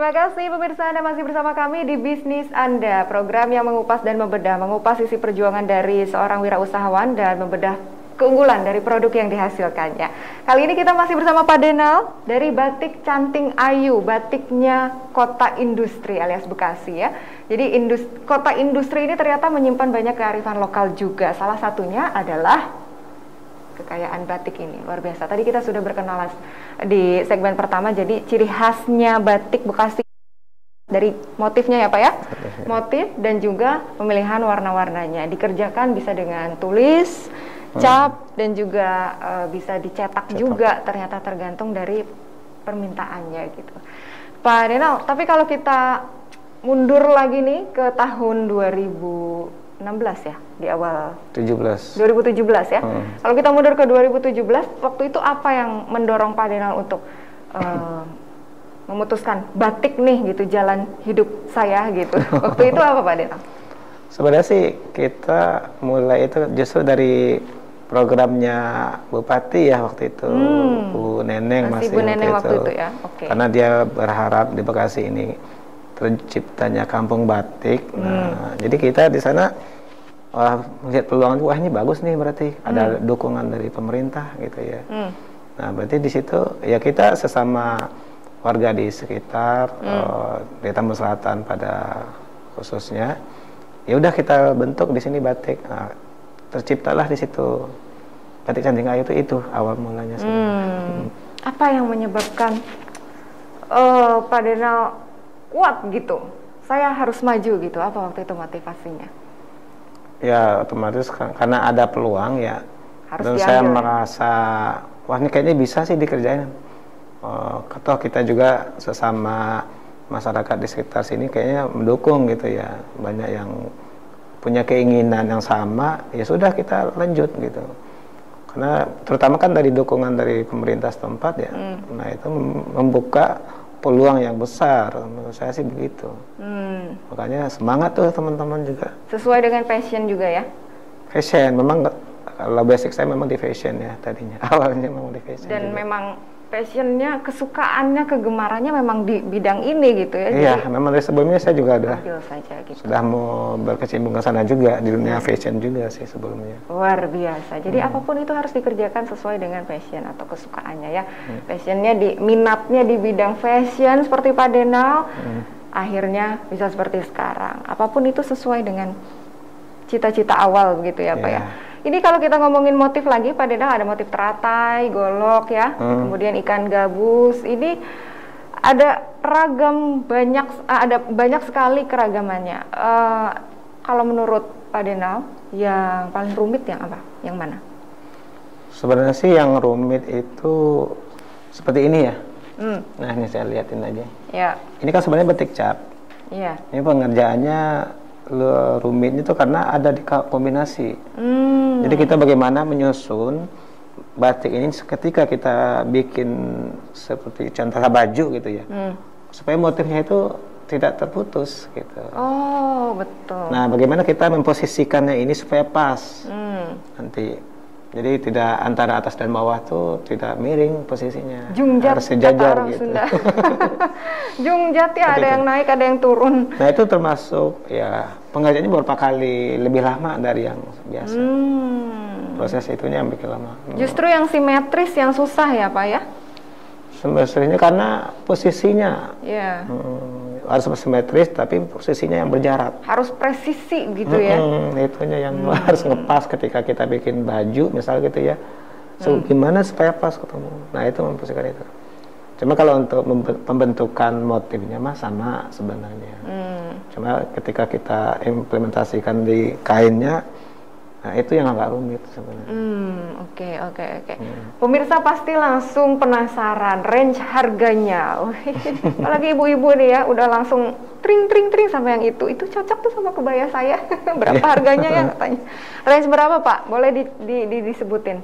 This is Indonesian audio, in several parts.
Terima kasih pemirsa, Anda masih bersama kami di Bisnis Anda, program yang mengupas dan membedah, mengupas sisi perjuangan dari seorang wirausahawan dan membedah keunggulan dari produk yang dihasilkannya. Kali ini kita masih bersama Pak Denal dari Batik Canting Ayu, batiknya Kota Industri alias Bekasi ya. Jadi Kota Industri ini ternyata menyimpan banyak kearifan lokal juga. Salah satunya adalah kekayaan batik ini, luar biasa. Tadi kita sudah berkenalan di segmen pertama, jadi ciri khasnya batik Bekasi dari motifnya ya Pak ya, motif dan juga pemilihan warna-warnanya. Dikerjakan bisa dengan tulis, cap, dan juga bisa dicetak juga, ternyata tergantung dari permintaannya gitu. Pak Denal, tapi kalau kita mundur lagi nih ke tahun 2016 ya, di awal 2017 ya. Kalau kita mundur ke 2017, waktu itu apa yang mendorong Pak Denal untuk memutuskan batik nih gitu, jalan hidup saya gitu. Waktu itu apa Pak Denal? Sebenarnya sih kita mulai itu justru dari programnya Bupati ya waktu itu, Bu Neneng masih Bu Neneng waktu itu ya. Okay. Karena dia berharap di Bekasi ini terciptanya kampung batik. Nah, jadi kita di sana melihat peluang, wah ini bagus nih, berarti ada dukungan dari pemerintah gitu ya. Nah, berarti di situ ya kita sesama warga di sekitar di Tambun Selatan pada khususnya, ya udah kita bentuk di sini batik. Nah, terciptalah di situ Batik Canting Ayu, itu awal mulanya. Apa yang menyebabkan Pak Denal kuat gitu? Saya harus maju gitu. Apa waktu itu motivasinya? Ya otomatis karena ada peluang ya. Harus dan diambil, saya merasa wah ini kayaknya bisa sih dikerjain. Toh kita juga sesama masyarakat di sekitar sini kayaknya mendukung gitu ya. Banyak yang punya keinginan yang sama, ya sudah kita lanjut gitu. Karena terutama kan dari dukungan dari pemerintah setempat ya. Nah itu membuka peluang yang besar, menurut saya sih begitu. Makanya semangat tuh teman-teman juga. Sesuai dengan passion juga ya? Fashion, memang kalau basic saya memang di fashion ya tadinya. Awalnya memang di fashion. Dan juga. memang passionnya, kesukaannya, kegemarannya memang di bidang ini gitu ya? Iya, jadi memang dari sebelumnya saya juga gitu. sudah mau berkecimpung ke sana juga, di dunia fashion juga sih sebelumnya. Luar biasa. Jadi apapun itu harus dikerjakan sesuai dengan passion atau kesukaannya ya. Passionnya, minatnya di bidang fashion seperti Pak Denal, akhirnya bisa seperti sekarang. Apapun itu sesuai dengan cita-cita awal begitu ya Pak ya. Ini kalau kita ngomongin motif lagi Pak Denal, ada motif teratai, golok ya, kemudian ikan gabus. Ini ada banyak sekali keragamannya. Kalau menurut Pak Denal, yang paling rumit yang apa? Yang mana? Sebenarnya sih yang rumit itu seperti ini ya. Nah ini saya liatin aja. Ya. Ini kan sebenarnya batik cap. Iya. Ini pengerjaannya rumitnya itu karena ada di kombinasi. Jadi kita bagaimana menyusun batik ini ketika kita bikin seperti contoh baju gitu ya, supaya motifnya itu tidak terputus gitu. Oh betul. Nah bagaimana kita memposisikannya ini supaya pas nanti. Jadi tidak antara atas dan bawah tuh tidak miring posisinya. Jungjat, harus sejajar gitu. Jungjat ya, ada yang naik, ada yang turun. Nah itu termasuk ya pengerjaannya beberapa kali lebih lama dari yang biasa. Proses itunya yang bikin lama. Justru yang simetris yang susah ya Pak ya? Simetrinya karena posisinya. Iya. Harus simetris tapi posisinya yang berjarak. Harus presisi gitu ya. Itunya yang harus ngepas ketika kita bikin baju misal gitu ya. So, gimana supaya pas ketemu. Nah itu memposisikan itu. Cuma kalau untuk pembentukan motifnya mah sama sebenarnya. Cuma ketika kita implementasikan di kainnya, nah itu yang agak rumit sebenarnya. Oke. Pemirsa pasti langsung penasaran range harganya. Apalagi ibu-ibu nih ya, udah langsung tring sampai yang itu cocok tuh sama kebaya saya. Berapa harganya ya katanya? Range berapa Pak? Boleh disebutin?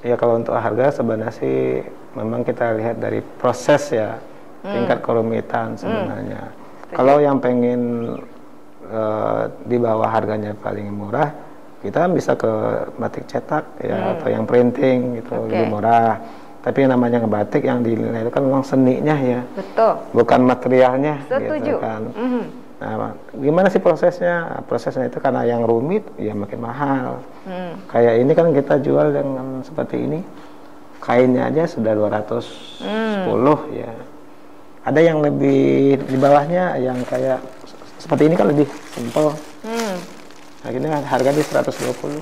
Ya kalau untuk harga sebenarnya sih memang kita lihat dari proses ya, tingkat kerumitan sebenarnya. Kalau yang pengen di bawah harganya paling murah, kita bisa ke batik cetak ya, atau yang printing gitu, lebih murah. Tapi yang namanya ngebatik yang dinilai itu kan memang seninya ya. Betul. Bukan materialnya. Setuju. Gitu kan. Nah, gimana sih prosesnya? Nah, prosesnya itu karena yang rumit, ya makin mahal. Kayak ini kan kita jual dengan seperti ini, kainnya aja sudah 210 ya. Ada yang lebih di bawahnya, yang kayak seperti ini kan lebih simpel. Nah, ini harganya 120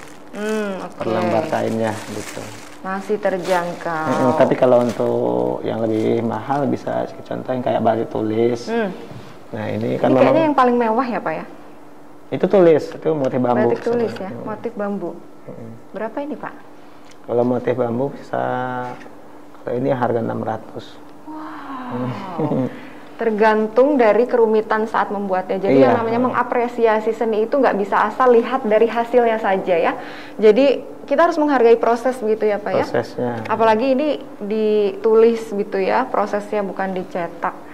per lembar kainnya gitu. Masih terjangkau. Tapi kalau untuk yang lebih mahal bisa contoh yang kayak batik tulis. Nah ini kan ini kayaknya yang paling mewah ya Pak ya? Itu tulis, itu motif bambu. Batik tulis ya, motif bambu. Berapa ini Pak? Kalau motif bambu bisa, kalau ini harga 600. Wow. Tergantung dari kerumitan saat membuatnya. Jadi yang namanya mengapresiasi seni itu nggak bisa asal lihat dari hasilnya saja ya. Jadi kita harus menghargai proses begitu ya Pak ya. Prosesnya. Apalagi ini ditulis gitu ya, prosesnya bukan dicetak.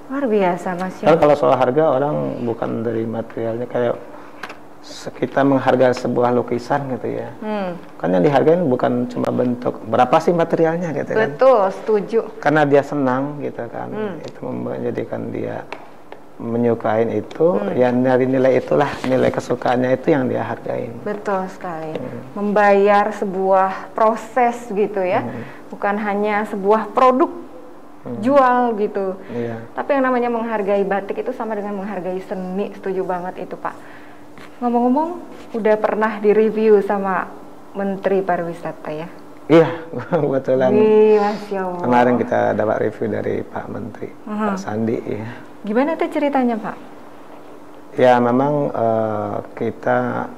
Luar biasa Mas ya. Kan kalau soal harga orang bukan dari materialnya, kayak kita menghargai sebuah lukisan gitu ya. Kan yang dihargain bukan cuma bentuk, berapa sih materialnya gitu kan. Betul, setuju. Karena dia senang gitu kan. Itu menjadikan dia menyukain itu, ya dari nilai itulah, nilai kesukaannya itu yang dia hargain. Betul sekali. Membayar sebuah proses gitu ya. Bukan hanya sebuah produk jual gitu. Tapi yang namanya menghargai batik itu sama dengan menghargai seni. Setuju banget itu Pak. Ngomong-ngomong, udah pernah direview sama Menteri Pariwisata ya? Iya, kebetulan Masya Allah. kemarin kita dapat review dari Pak Menteri, Pak Sandi ya. Gimana tuh ceritanya Pak? Ya memang kita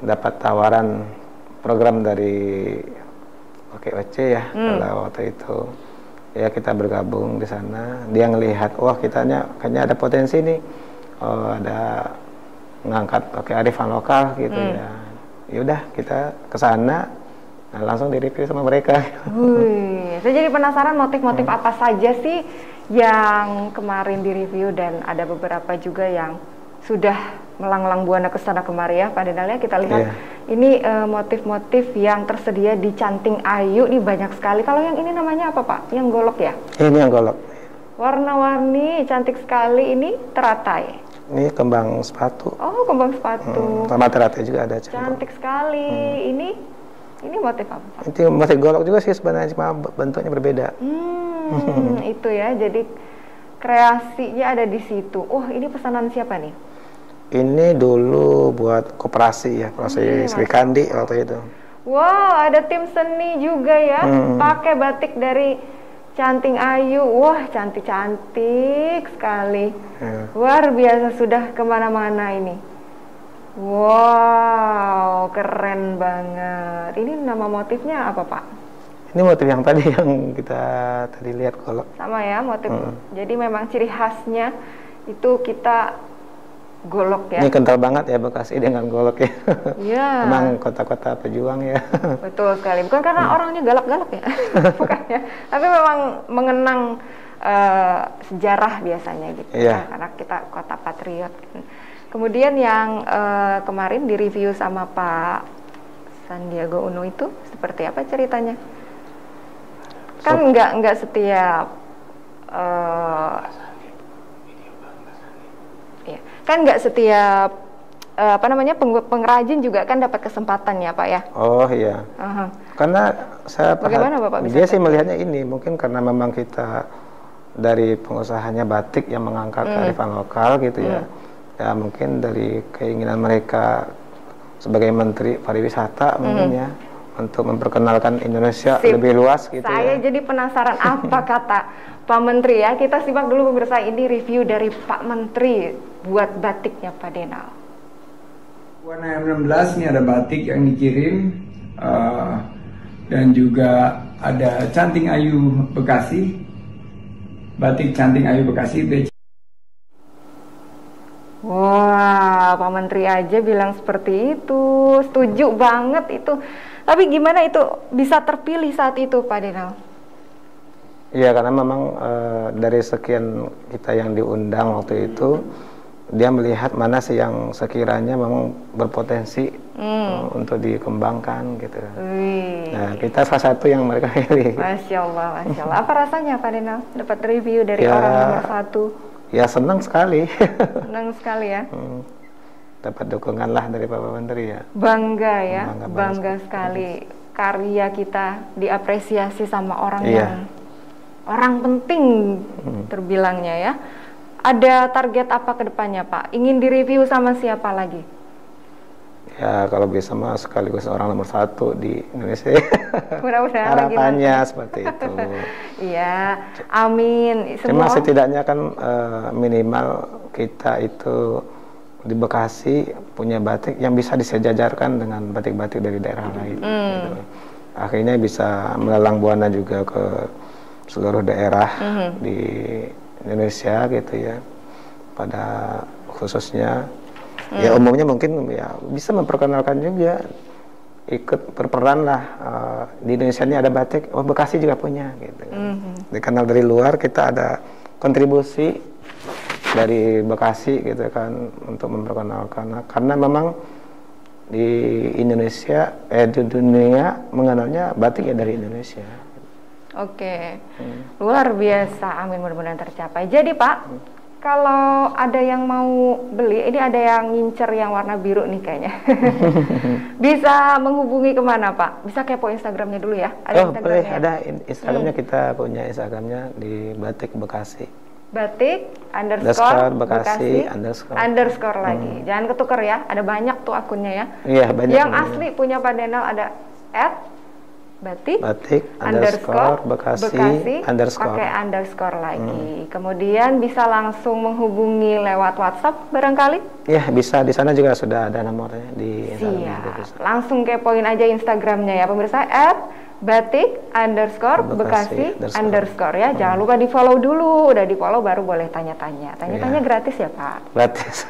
dapat tawaran program dari OKOC ya, kalau waktu itu. Ya kita bergabung di sana, dia ngelihat, wah kayaknya ada potensi nih, ada ngangkat kearifan lokal gitu ya. Ya udah kita ke sana, nah, langsung direview sama mereka. Saya jadi penasaran motif-motif apa saja sih yang kemarin direview, dan ada beberapa juga yang sudah melanglang buana ke sana kemari ya Pak Denal ya. Kita lihat ini motif-motif yang tersedia di Canting Ayu nih banyak sekali. Kalau yang ini namanya apa Pak? Yang golok ya? Ini yang golok. Warna-warni cantik sekali, ini teratai. Ini kembang sepatu. Oh, kembang sepatu. Sama teratai juga ada. Cantik sekali. Ini motif apa Pak? Itu motif golok juga sih sebenarnya, cuma bentuknya berbeda. Itu ya, jadi kreasinya ada di situ. Ini pesanan siapa nih? Ini dulu buat koperasi ya, koperasi Sri Kandi waktu itu. Wow, ada tim seni juga ya, pakai batik dari Canting Ayu. Wah, cantik-cantik sekali. Luar biasa, sudah kemana-mana ini. Wow, keren banget. Ini nama motifnya apa Pak? Ini motif yang tadi yang kita tadi lihat golok. Sama ya motif. Jadi memang ciri khasnya itu kita golok ya. Ini kental banget ya Bekasi dengan golok ya. Iya. Memang kota-kota pejuang ya. Betul sekali. Bukan karena orangnya galak-galak ya. Bukan ya. Tapi memang mengenang sejarah biasanya gitu ya. Karena kita kota patriot. Kemudian yang kemarin direview sama Pak Sandiaga Uno itu seperti apa ceritanya? Kan nggak setiap kan nggak setiap pengrajin juga kan dapat kesempatan ya Pak ya. Oh iya. Karena saya bagaimana Bapak bisa dia sih melihatnya ini mungkin karena memang kita dari pengusahanya batik yang mengangkat kearifan lokal gitu ya. Ya mungkin dari keinginan mereka sebagai Menteri Pariwisata mungkin ya, untuk memperkenalkan Indonesia lebih luas gitu. Saya jadi penasaran apa kata Pak Menteri ya. Kita simak dulu pemirsa, ini review dari Pak Menteri buat batiknya Pak Denal. Warna M16 ini ada batik yang dikirim dan juga ada Canting Ayu Bekasi, batik Canting Ayu Bekasi. Wah, Pak Menteri aja bilang seperti itu, setuju banget itu. Tapi gimana itu bisa terpilih saat itu Pak Denal? Iya, karena memang dari sekian kita yang diundang waktu itu, dia melihat mana sih yang sekiranya memang berpotensi untuk dikembangkan gitu. Wih. Nah, kita salah satu yang mereka pilih. Masya Allah, Masya Allah. Apa rasanya Pak Denal dapat review dari Ya, orang nomor 1? Ya senang sekali. Senang sekali ya. Dapat dukungan lah dari Bapak Menteri ya. Bangga ya, Bangga bangga sekali karya kita diapresiasi sama orang yang orang penting terbilangnya ya. Ada target apa ke depannya Pak? Ingin direview sama siapa lagi? Ya kalau bisa mah sekaligus orang nomor 1 di Indonesia. Mudah-mudahan harapannya seperti itu. Iya, amin. Cuma setidaknya kan minimal kita itu di Bekasi punya batik yang bisa disejajarkan dengan batik-batik dari daerah lain. Gitu. Akhirnya bisa melelang buana juga ke seluruh daerah di Indonesia gitu ya. Pada khususnya ya umumnya mungkin ya bisa memperkenalkan juga, ikut berperan lah di Indonesia ini ada batik, oh Bekasi juga punya gitu. Dikenal dari luar, kita ada kontribusi dari Bekasi gitu kan untuk memperkenalkan, karena memang di Indonesia di dunia mengenalnya batik ya dari Indonesia. Oke, luar biasa, amin, mudah-mudahan tercapai. Jadi Pak, kalau ada yang mau beli, ini ada yang ngincer yang warna biru nih kayaknya. Bisa menghubungi kemana Pak? Bisa kepo Instagramnya dulu ya? Ada boleh, ada Instagramnya, kita punya Instagramnya di Batik Bekasi. Batik Bekasi underscore lagi. Jangan ketuker ya, ada banyak tuh akunnya ya. Iya, banyak. Yang asli punya Pak Denal ada @batik underscore Bekasi underscore pakai underscore lagi. Kemudian bisa langsung menghubungi lewat WhatsApp barangkali? Ya bisa, di sana juga sudah ada nomornya di Instagram. Langsung kepoin aja Instagramnya ya pemirsa, @batik underscore Bekasi underscore ya. Jangan lupa di follow dulu, udah di follow baru boleh tanya-tanya. Tanya-tanya gratis ya Pak? Gratis.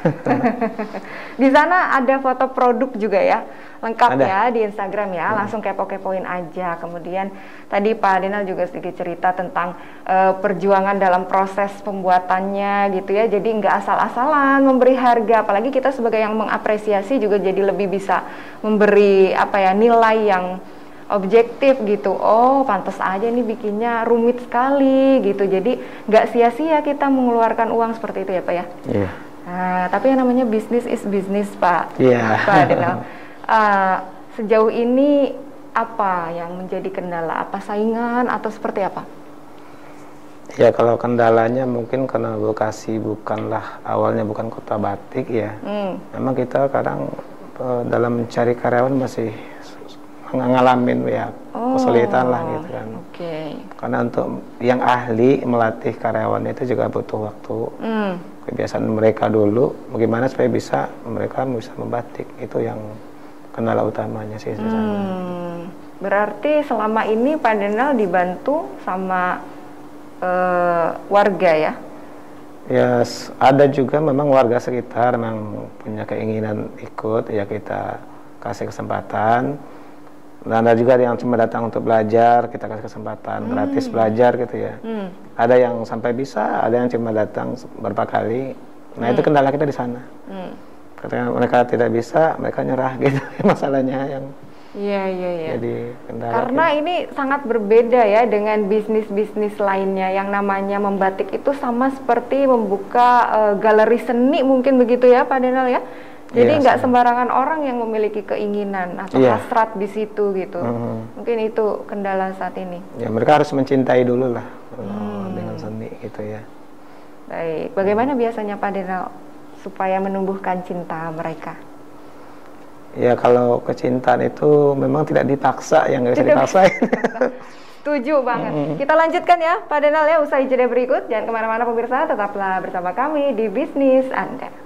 Di sana ada foto produk juga ya, lengkap ya di Instagram ya. Langsung kepo-kepoin aja. Kemudian tadi Pak Denal juga sedikit cerita tentang perjuangan dalam proses pembuatannya gitu ya. Jadi nggak asal-asalan memberi harga, apalagi kita sebagai yang mengapresiasi juga jadi lebih bisa memberi nilai yang objektif gitu. Oh pantas aja nih bikinnya rumit sekali gitu, jadi nggak sia-sia kita mengeluarkan uang seperti itu ya Pak ya. Iya. Nah, tapi yang namanya bisnis is bisnis Pak. Iya. Pak Denal, sejauh ini apa yang menjadi kendala? Apa saingan atau seperti apa? Ya kalau kendalanya mungkin karena Bekasi awalnya bukan kota batik ya. Memang kita kadang dalam mencari karyawan masih ngalamin ya kesulitan lah gitu kan. Karena untuk yang ahli melatih karyawan itu juga butuh waktu. Kebiasaan mereka dulu bagaimana supaya mereka bisa membatik, itu yang kendala utamanya sih di sana. Berarti selama ini Pak Denal dibantu sama warga ya? Ya ada juga memang warga sekitar memang punya keinginan ikut, ya kita kasih kesempatan. Dan ada juga yang cuma datang untuk belajar, kita kasih kesempatan gratis belajar gitu ya. Ada yang sampai bisa, ada yang cuma datang beberapa kali. Nah itu kendala kita di sana. Ketika mereka tidak bisa, mereka nyerah gitu masalahnya yang. Iya. Jadi kendala. Karena ini sangat berbeda ya dengan bisnis-bisnis lainnya. Yang namanya membatik itu sama seperti membuka galeri seni mungkin begitu ya Pak Denal ya. Jadi nggak sembarangan orang yang memiliki keinginan atau hasrat di situ gitu. Mungkin itu kendala saat ini. Ya mereka harus mencintai dulu lah dengan seni gitu ya. Baik, bagaimana biasanya Pak Denal supaya menumbuhkan cinta mereka? Ya kalau kecintaan itu memang tidak dipaksa, yang nggak bisa dipaksain. Setuju banget. Kita lanjutkan ya Pak Denal ya, usai jeda berikut. Jangan kemana-mana pemirsa, tetaplah bersama kami di Bisnis Anda.